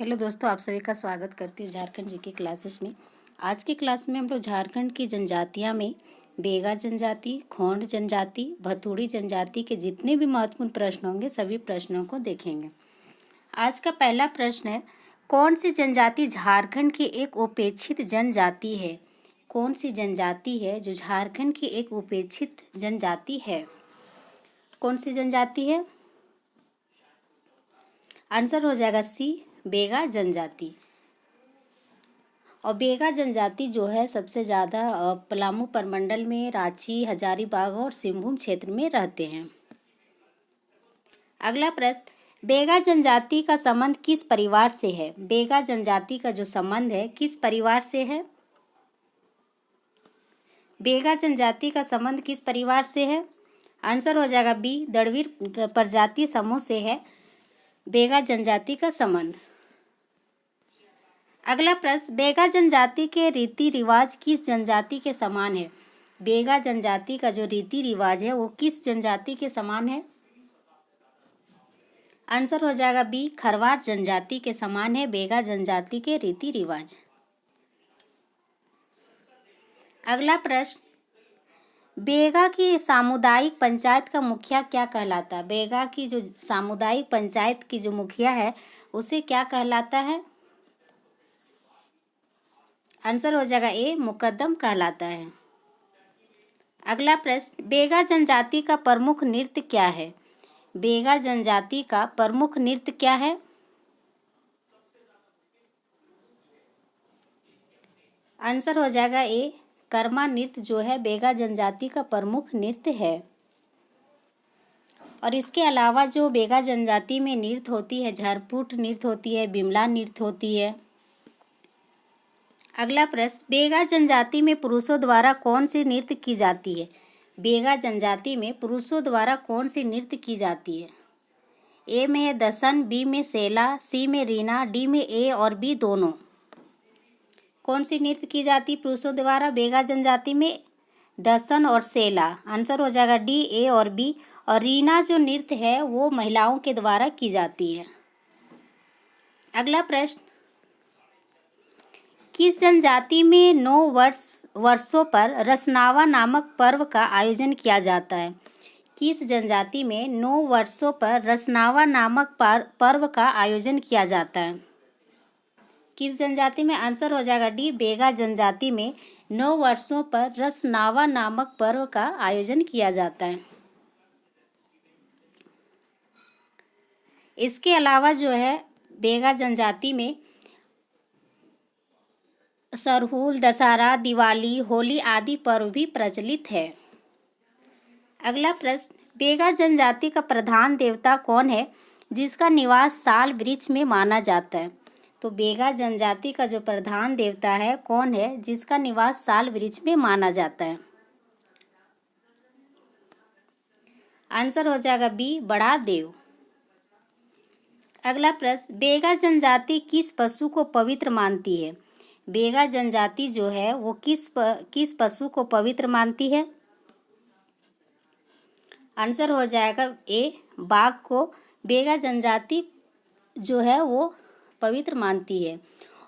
Hello दोस्तों, आप सभी का स्वागत करती हूँ झारखंड जी की क्लासेस में। आज की क्लास में हम लोग झारखंड की जनजातियाँ में बेगा जनजाति, खोंड जनजाति, भथुड़ी जनजाति के जितने भी महत्वपूर्ण प्रश्न होंगे सभी प्रश्नों को देखेंगे। आज का पहला प्रश्न है, कौन सी जनजाति झारखंड की एक उपेक्षित जनजाति है? कौन सी जनजाति है जो झारखंड की एक उपेक्षित जनजाति है? कौन सी जनजाति है? आंसर हो जाएगा सी, बेगा जनजाति। और बेगा जनजाति जो है सबसे ज़्यादा पलामू प्रमंडल में, रांची, हजारीबाग और सिंहभूम क्षेत्र में रहते हैं। अगला प्रश्न, बेगा जनजाति का संबंध किस परिवार से है? बेगा जनजाति का जो संबंध है किस परिवार से है? बेगा जनजाति का संबंध किस परिवार से है? आंसर हो जाएगा बी, द्रविड़ प्रजातीय समूह से है बेगा जनजाति का संबंध। अगला प्रश्न, बेगा जनजाति के रीति रिवाज किस जनजाति के समान है? बेगा जनजाति का जो रीति रिवाज है वो किस जनजाति के समान है? आंसर हो जाएगा बी, खरवार जनजाति के समान है बेगा जनजाति के रीति रिवाज। अगला प्रश्न, बेगा की सामुदायिक पंचायत का मुखिया क्या कहलाता है? बेगा की जो सामुदायिक पंचायत की जो मुखिया है उसे क्या कहलाता है? आंसर हो जाएगा ए, मुकद्दम कहलाता है। अगला प्रश्न, बेगा जनजाति का प्रमुख नृत्य क्या है? बेगा जनजाति का प्रमुख नृत्य क्या है? आंसर हो जाएगा ए, कर्मा नृत्य जो है बेगा जनजाति का प्रमुख नृत्य है। और इसके अलावा जो बेगा जनजाति में नृत्य होती है, झारपुट नृत्य होती है, बिमला नृत्य होती है। अगला प्रश्न, बेगा जनजाति में पुरुषों द्वारा कौन सी नृत्य की जाती है? बेगा जनजाति में पुरुषों द्वारा कौन सी नृत्य की जाती है? ए में है दसन, बी में सेला, सी में रीना, डी में ए और बी दोनों। कौन सी नृत्य की जाती पुरुषों द्वारा बेगा जनजाति में? दसन और सेला। आंसर हो जाएगा डी, ए और बी। और रीना जो नृत्य है वो महिलाओं के द्वारा की जाती है। अगला प्रश्न, किस जनजाति में 9 वर्षों पर रसनावा नामक पर्व का आयोजन किया जाता है? किस जनजाति में 9 वर्षों पर रसनावा नामक पर्व का आयोजन किया जाता है? किस जनजाति में? आंसर हो जाएगा डी, बेगा जनजाति में 9 वर्षों पर रसनावा नामक पर्व का आयोजन किया जाता है। इसके अलावा जो है बेगा जनजाति में सरहुल, दशहरा, दिवाली, होली आदि पर्व भी प्रचलित है। अगला प्रश्न, बेगा जनजाति का प्रधान देवता कौन है जिसका निवास साल वृक्ष में माना जाता है? तो बेगा जनजाति का जो प्रधान देवता है कौन है जिसका निवास साल वृक्ष में माना जाता है? आंसर हो जाएगा बी, बड़ा देव। अगला प्रश्न, बेगा जनजाति किस पशु को पवित्र मानती है? बेगा जनजाति जो है वो किस पशु को पवित्र मानती है? आंसर हो जाएगा ए, बाघ को बेगा जनजाति जो है वो पवित्र मानती है।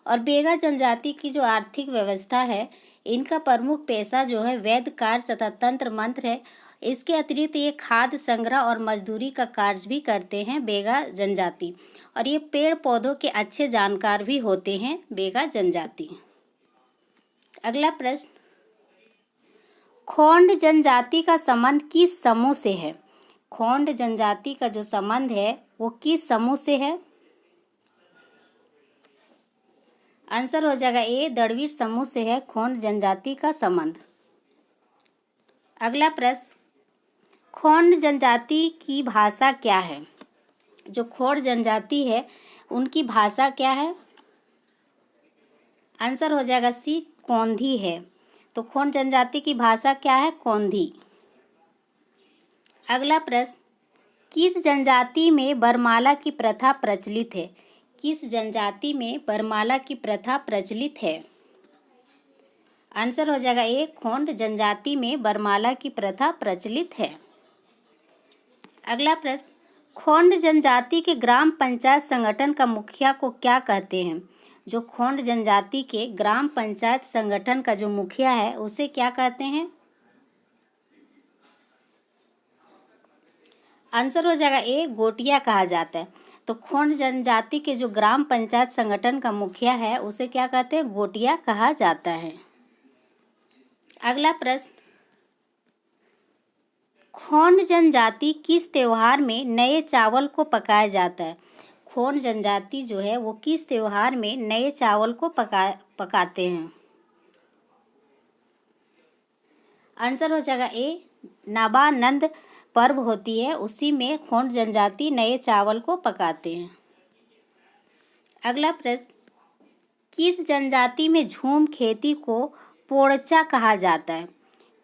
और बेगा जनजाति की जो आर्थिक व्यवस्था है, इनका प्रमुख पेशा जो है वैद्य कार्य तथा तंत्र मंत्र है। इसके अतिरिक्त ये खाद्य संग्रह और मजदूरी का कार्य भी करते हैं बेगा जनजाति। और ये पेड़ पौधों के अच्छे जानकार भी होते हैं बेगा जनजाति। अगला प्रश्न, खोंड जनजाति का संबंध किस समूह से है? खोंड जनजाति का जो संबंध है वो किस समूह से है? आंसर हो जाएगा ए, द्रविड़ समूह से है खोंड जनजाति का संबंध। अगला प्रश्न, खोंड जनजाति की भाषा क्या है? जो खोंड जनजाति है उनकी भाषा क्या है? आंसर हो जाएगा सी, कोंधी है। तो खोंड जनजाति की भाषा क्या है? कोंधी। अगला प्रश्न, किस जनजाति में वरमाला की प्रथा प्रचलित है? किस जनजाति में वरमाला की प्रथा प्रचलित है? आंसर हो जाएगा ए, खोंड जनजाति में वरमाला की प्रथा प्रचलित है। अगला प्रश्न, खोंड जनजाति के ग्राम पंचायत संगठन का मुखिया को क्या कहते हैं? जो खोंड जनजाति के ग्राम पंचायत संगठन का जो मुखिया है उसे क्या कहते हैं? आंसर हो जाएगा ए, गोटिया कहा जाता है। तो खोंड जनजाति के जो ग्राम पंचायत संगठन का मुखिया है उसे क्या कहते हैं? गोटिया कहा जाता है। अगला प्रश्न, खोंड जनजाति किस त्योहार में नए चावल को पकाया जाता है? खोंड जनजाति जो है वो किस त्योहार में नए चावल को पकाते हैं? आंसर हो जाएगा ए, नवानंद पर्व होती है उसी में खोंड जनजाति नए चावल को पकाते हैं। अगला प्रश्न, किस जनजाति में झूम खेती को पोड़चा कहा जाता है?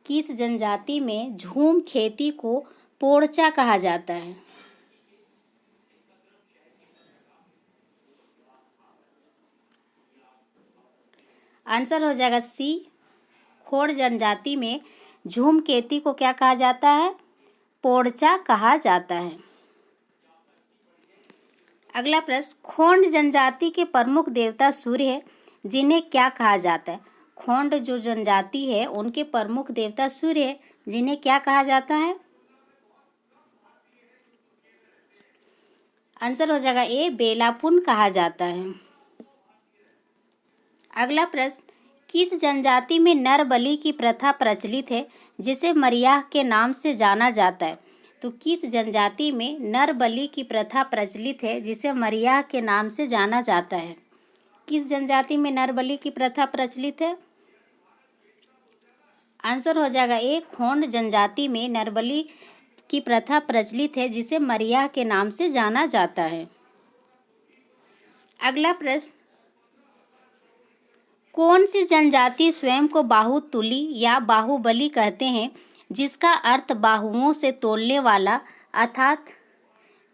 किस जनजाति में झूम खेती को पोड़चा कहा जाता है? आंसर हो जाएगा सी, खोंड जनजाति में झूम खेती को क्या कहा जाता है? पोड़चा कहा जाता है। अगला प्रश्न, खोंड जनजाति के प्रमुख देवता सूर्य है जिन्हें क्या कहा जाता है? खोंड जो जनजाति है उनके प्रमुख देवता सूर्य है जिन्हें क्या कहा जाता है? आंसर हो जाएगा ए, बेलापुन कहा जाता है। अगला प्रश्न, किस जनजाति में नर बलि की प्रथा प्रचलित है जिसे मरियाह के नाम से जाना जाता है? तो किस जनजाति में नर बलि की प्रथा प्रचलित है जिसे मरियाह के नाम से जाना जाता है? किस जनजाति में नर बलि की प्रथा प्रचलित है? आंसर हो जाएगा ए, खोंड जनजाति में नर बलि की प्रथा प्रचलित है जिसे मरियाह के नाम से जाना जाता है। अगला प्रश्न, कौन सी जनजाति स्वयं को बाहुतुली या बाहुबली कहते हैं जिसका अर्थ बाहुओं से तोलने वाला अर्थात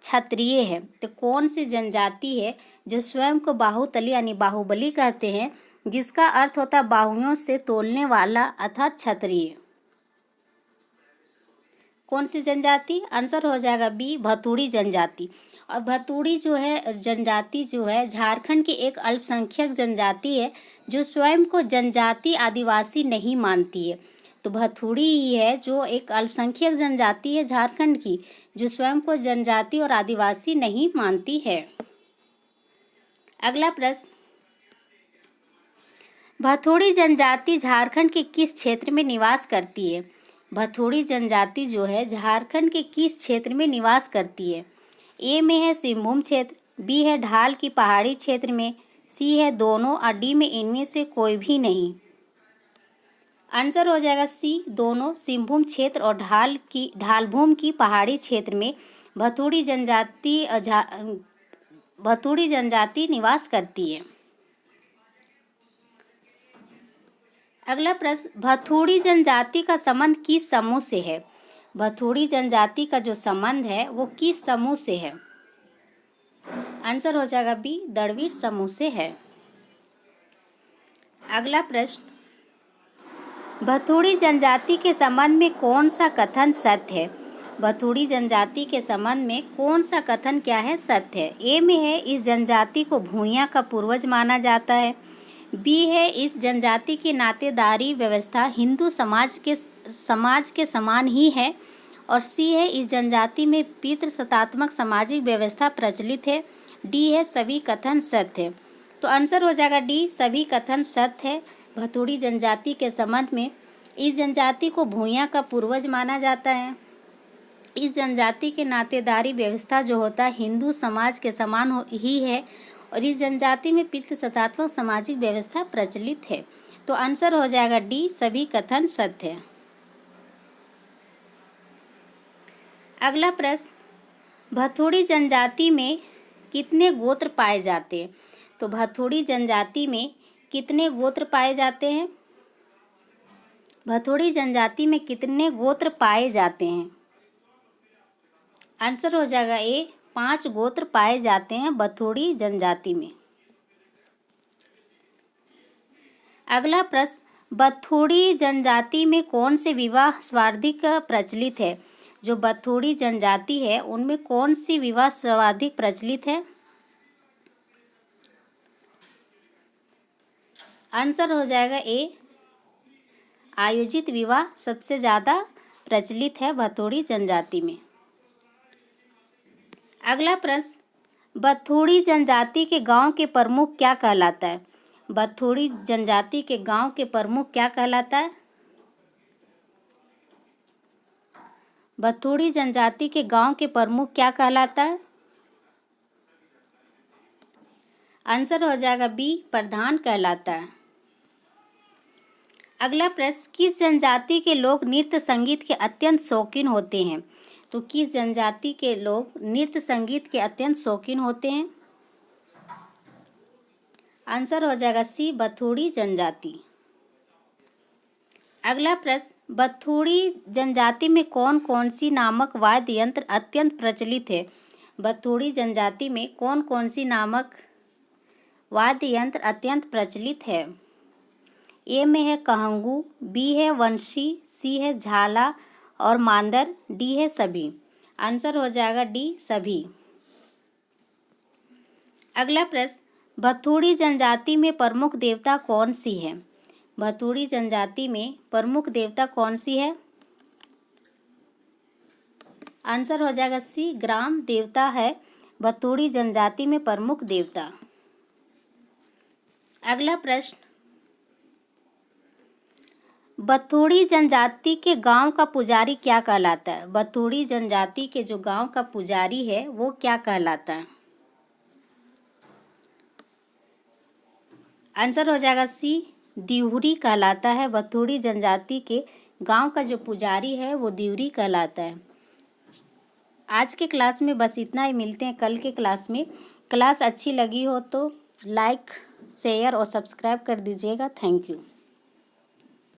क्षत्रिय है? तो कौन सी जनजाति है जो स्वयं को बाहुतली यानी बाहुबली कहते हैं जिसका अर्थ होता है बाहुओं से तोलने वाला अर्थात क्षत्रिय? कौन सी जनजाति? आंसर हो जाएगा बी, भतुड़ी जनजाति। और भतुड़ी जो है जनजाति जो है झारखंड की एक अल्पसंख्यक जनजाति है जो स्वयं को जनजाति आदिवासी नहीं मानती है। तो भतुड़ी ही है जो एक अल्पसंख्यक जनजाति है झारखंड की जो स्वयं को जनजाति और आदिवासी नहीं मानती है। अगला प्रश्न, भतुड़ी जनजाति झारखंड के किस क्षेत्र में निवास करती है? भतुड़ी जनजाति जो है झारखंड के किस क्षेत्र में निवास करती है? ए में है सिंहभूम क्षेत्र, बी है ढाल की पहाड़ी क्षेत्र में, सी है दोनों और डी में इनमें से कोई भी नहीं। आंसर हो जाएगा सी, दोनों। सिंहभूम क्षेत्र और ढालभूम की पहाड़ी क्षेत्र में भतुड़ी जनजाति निवास करती है। अगला प्रश्न, भतुड़ी जनजाति का संबंध किस समूह से है? भतुड़ी जनजाति का जो संबंध है वो किस समूह से है? आंसर हो जाएगा बी, द्रविड़ समूह से है। अगला प्रश्न, भतुड़ी जनजाति के संबंध में कौन सा कथन सत्य है? भतुड़ी जनजाति के संबंध में कौन सा कथन क्या है? सत्य है। ए में है इस जनजाति को भूइयां का पूर्वज माना जाता है, बी है इस जनजाति की नातेदारी व्यवस्था हिंदू समाज के समान ही है, और सी है इस जनजाति में पितृसत्तात्मक सामाजिक व्यवस्था प्रचलित है, डी है सभी कथन सत्य है। तो आंसर हो जाएगा डी, सभी कथन सत्य है। भतुड़ी जनजाति के संबंध में इस जनजाति को भूइयां का पूर्वज माना जाता है, इस जनजाति के नातेदारी व्यवस्था जो होता है हिंदू समाज के समान ही है, और इस जनजाति में पितृसत्तात्मक सामाजिक व्यवस्था प्रचलित है। तो आंसर हो जाएगा डी, सभी कथन सत्य है। अगला प्रश्न, भतुड़ी जनजाति में कितने गोत्र पाए जाते हैं? तो भतुड़ी जनजाति में कितने गोत्र पाए जाते हैं? भतुड़ी जनजाति में कितने गोत्र पाए जाते हैं? आंसर हो जाएगा ए, 5 गोत्र पाए जाते हैं भतुड़ी जनजाति में। अगला प्रश्न, भतुड़ी जनजाति में कौन से विवाह सर्वाधिक प्रचलित है? जो बथोड़ी जनजाति है उनमें कौन सी विवाह सर्वाधिक प्रचलित है? आंसर हो जाएगा ए, आयोजित विवाह सबसे ज़्यादा प्रचलित है बथोड़ी जनजाति में। अगला प्रश्न, बथोड़ी जनजाति के गांव के प्रमुख क्या कहलाता है? बथोड़ी जनजाति के गांव के प्रमुख क्या कहलाता है? बथोड़ी जनजाति के गांव के प्रमुख क्या कहलाता है? आंसर हो जाएगा बी, प्रधान कहलाता है। अगला प्रश्न, किस जनजाति के लोग नृत्य संगीत के अत्यंत शौकीन होते हैं? तो किस जनजाति के लोग नृत्य संगीत के अत्यंत शौकीन होते हैं? आंसर हो जाएगा सी, बथोड़ी जनजाति। अगला प्रश्न, बथोड़ी जनजाति में कौन कौन सी नामक वाद्य यंत्र अत्यंत प्रचलित है? बथोड़ी जनजाति में कौन कौन सी नामक वाद्य यंत्र अत्यंत प्रचलित है? ए में है कहंगू, बी है वंशी, सी है झाला और मांदर, डी है सभी। आंसर हो जाएगा डी, सभी। अगला प्रश्न, बथोड़ी जनजाति में प्रमुख देवता कौन सी है? बथोड़ी जनजाति में प्रमुख देवता कौन सी है? आंसर हो जाएगा सी, ग्राम देवता है बथोड़ी जनजाति में प्रमुख देवता। अगला प्रश्न, बथोड़ी जनजाति के गांव का पुजारी क्या कहलाता है? बथोड़ी जनजाति के जो गांव का पुजारी है वो क्या कहलाता है? आंसर हो जाएगा सी, दिहुरी कहलाता है। बथोड़ी जनजाति के गांव का जो पुजारी है वो दिहुरी कहलाता है। आज के क्लास में बस इतना ही, मिलते हैं कल के क्लास में। क्लास अच्छी लगी हो तो लाइक, शेयर और सब्सक्राइब कर दीजिएगा। Thank you.